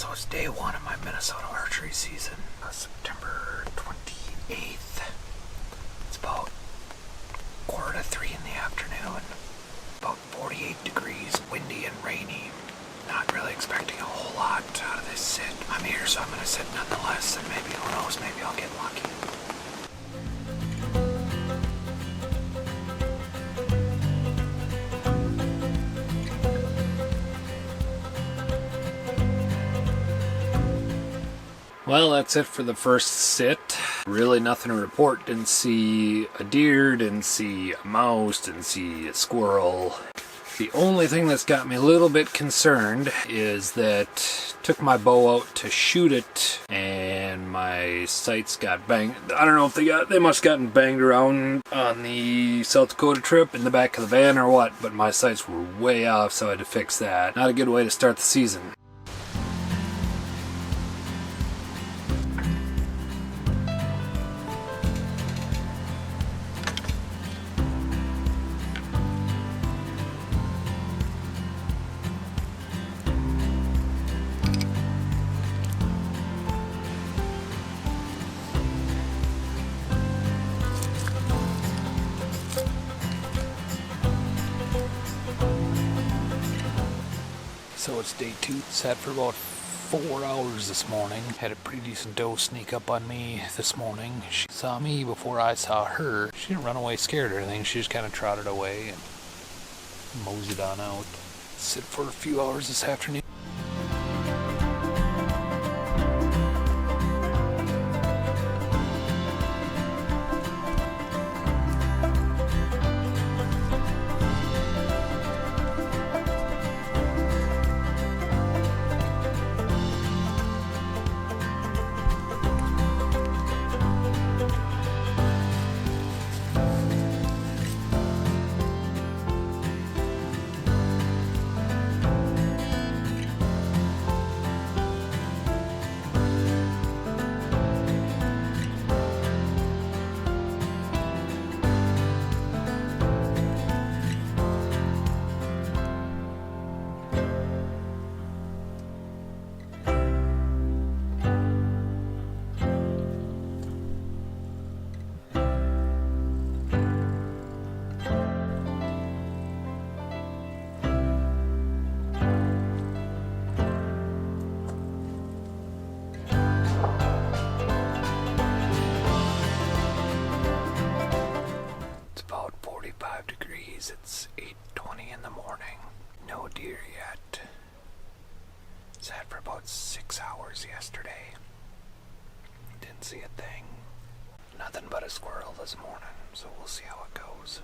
So it's day one of my Minnesota archery season, September 28th. It's about 2:45 in the afternoon, about 48 degrees, windy and rainy. Not really expecting a whole lot out of this sit. I'm here, so I'm going to sit nonetheless, and maybe, who knows, maybe I'll get lucky. Well, that's it for the first sit. Really nothing to report. Didn't see a deer, didn't see a mouse, didn't see a squirrel. The only thing that's got me a little bit concerned is that took my bow out to shoot it and my sights got banged. I don't know if they must have gotten banged around on the South Dakota trip in the back of the van or what, but my sights were way off, so I had to fix that. Not a good way to start the season. So it's day two. Sat for about 4 hours this morning. Had a pretty decent doe sneak up on me this morning. She saw me before I saw her. She didn't run away scared or anything. She just kind of trotted away and moseyed on out. Sit for a few hours this afternoon. It's 8:20 in the morning. No deer yet. Sat for about 6 hours yesterday. Didn't see a thing. Nothing but a squirrel this morning, so we'll see how it goes.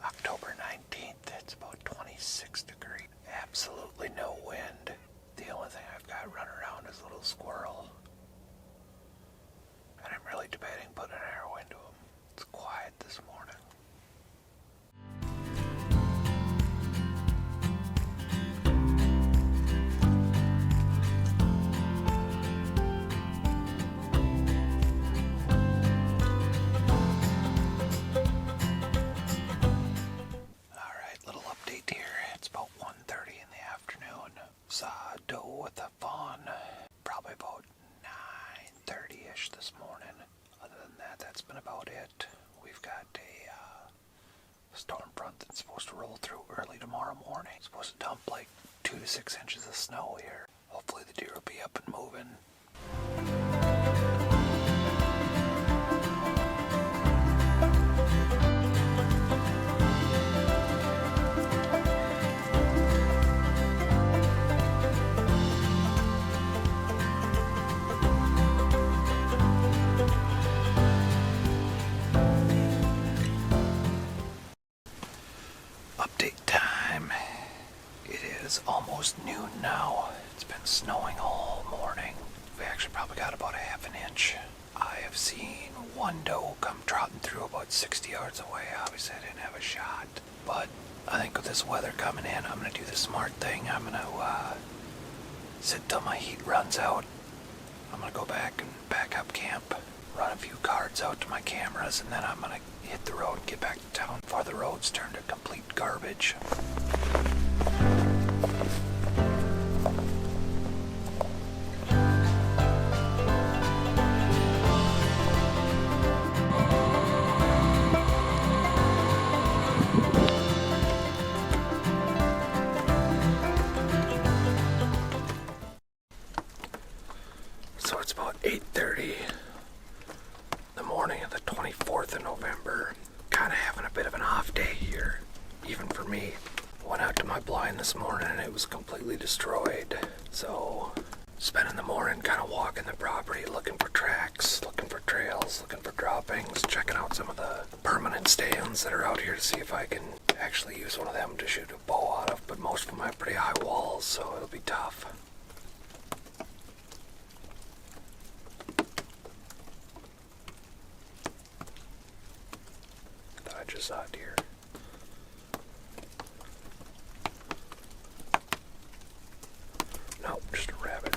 October 19th, it's about 26 degrees. Absolutely no wind. The only thing I've got running around is a little squirrel. And I'm really debating putting an arrow into him. It's quiet this morning. Saw a doe with a fawn probably about 9:30ish this morning. Other than that, that's been about it. We've got a storm front that's supposed to roll through early tomorrow morning. It's supposed to dump like 2 to 6 inches of snow here. Hopefully the deer will be up and moving. Update time. It is almost noon now. It's been snowing all morning. We actually probably got about a half an inch. I have seen one doe come trotting through about 60 yards away. Obviously I didn't have a shot, but I think with this weather coming in, I'm going to do the smart thing. I'm going to sit till my heat runs out. I'm going to go back and back up camp, run a few cards out to my cameras, and then I'm going to hit the road and get back to town before the roads turn to complete garbage. So it's about 8:30 in the morning of the 24th of November. Kind of having a bit of an off day here, even for me. Went out to my blind this morning and it was completely destroyed. So spending the morning kind of walking the property, looking for tracks, looking for trails, looking for droppings, checking out some of the permanent stands that are out here to see if I can actually use one of them to shoot a bow out of. But most of them have pretty high walls, so it'll be tough. I just saw a deer. Nope, just a rabbit.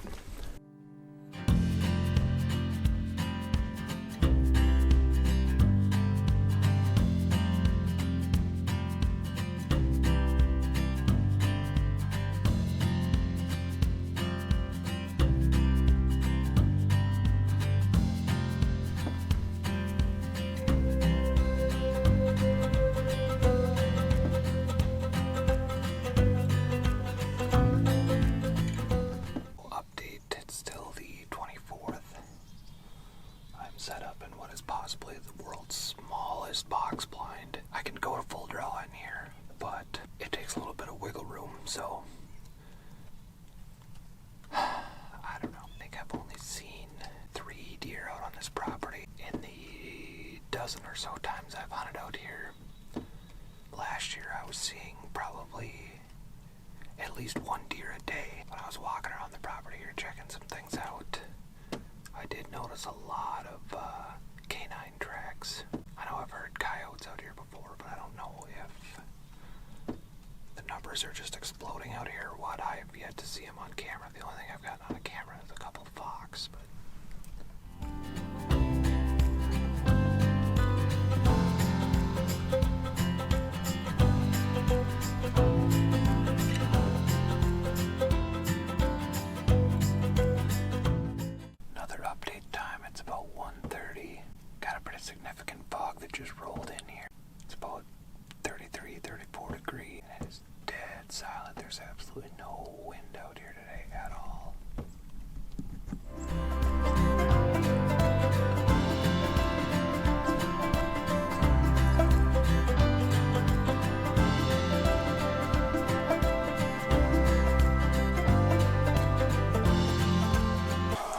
Set up in what is possibly the world's smallest box blind. I can go to full draw in here, but it takes a little bit of wiggle room, so I don't know. I think I've only seen 3 deer out on this property in the dozen or so times I've hunted out here. Last year I was seeing probably at least 1 deer a day. When I was walking around the property here checking some things out, I did notice a lot of canine tracks. I know I've heard coyotes out here before, but I don't know if the numbers are just exploding out here or what. I have yet to see them on camera. The only thing I've gotten on camera is a couple of fox, but significant fog that just rolled in here. It's about 33, 34 degrees, and it is dead silent. There's absolutely no wind out here today at all.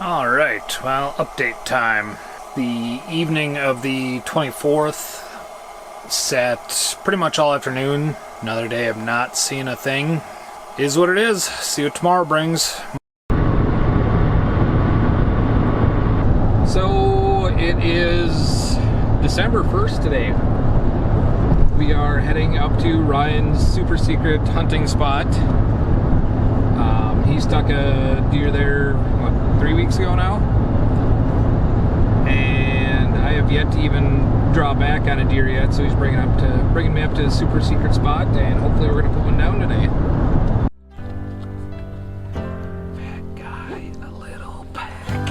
All right, well, update time. The evening of the 24th sat pretty much all afternoon. Another day of not seeing a thing. Is what it is. See what tomorrow brings. So it is December 1st today. We are heading up to Ryan's super secret hunting spot. He stuck a deer there, what, 3 weeks ago now? And I have yet to even draw back on a deer yet, so he's bringing me up to a super secret spot, and hopefully we're going to put one down today. Bad guy, a little pack.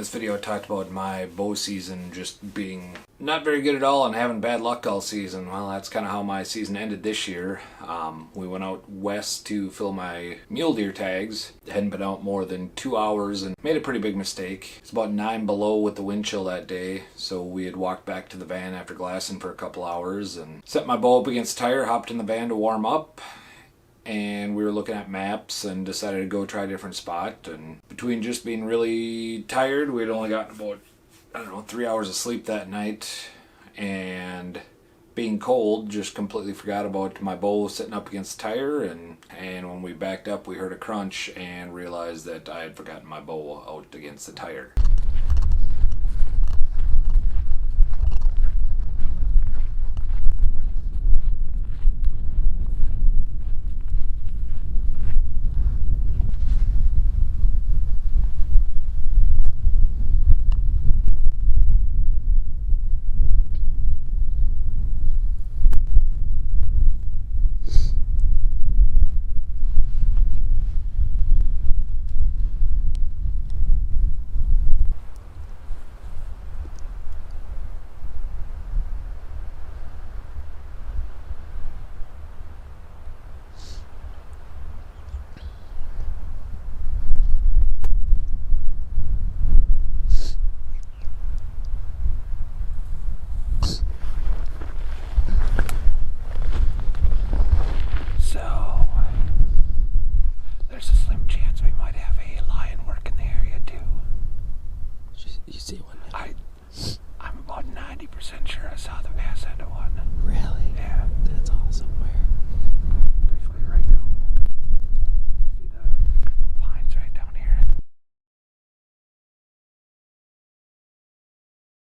this video I talked about my bow season just being not very good at all and having bad luck all season. Well, that's kind of how my season ended this year. We went out west to fill my mule deer tags. Hadn't been out more than 2 hours and made a pretty big mistake. It's about 9 below with the wind chill that day, so we had walked back to the van after glassing for a couple hours and set my bow up against the tire, hopped in the van to warm up. And we were looking at maps and decided to go try a different spot. And between just being really tired, we had only gotten about, 3 hours of sleep that night, and being cold, just completely forgot about my bow sitting up against the tire. And when we backed up, we heard a crunch and realized that I had forgotten my bow out against the tire.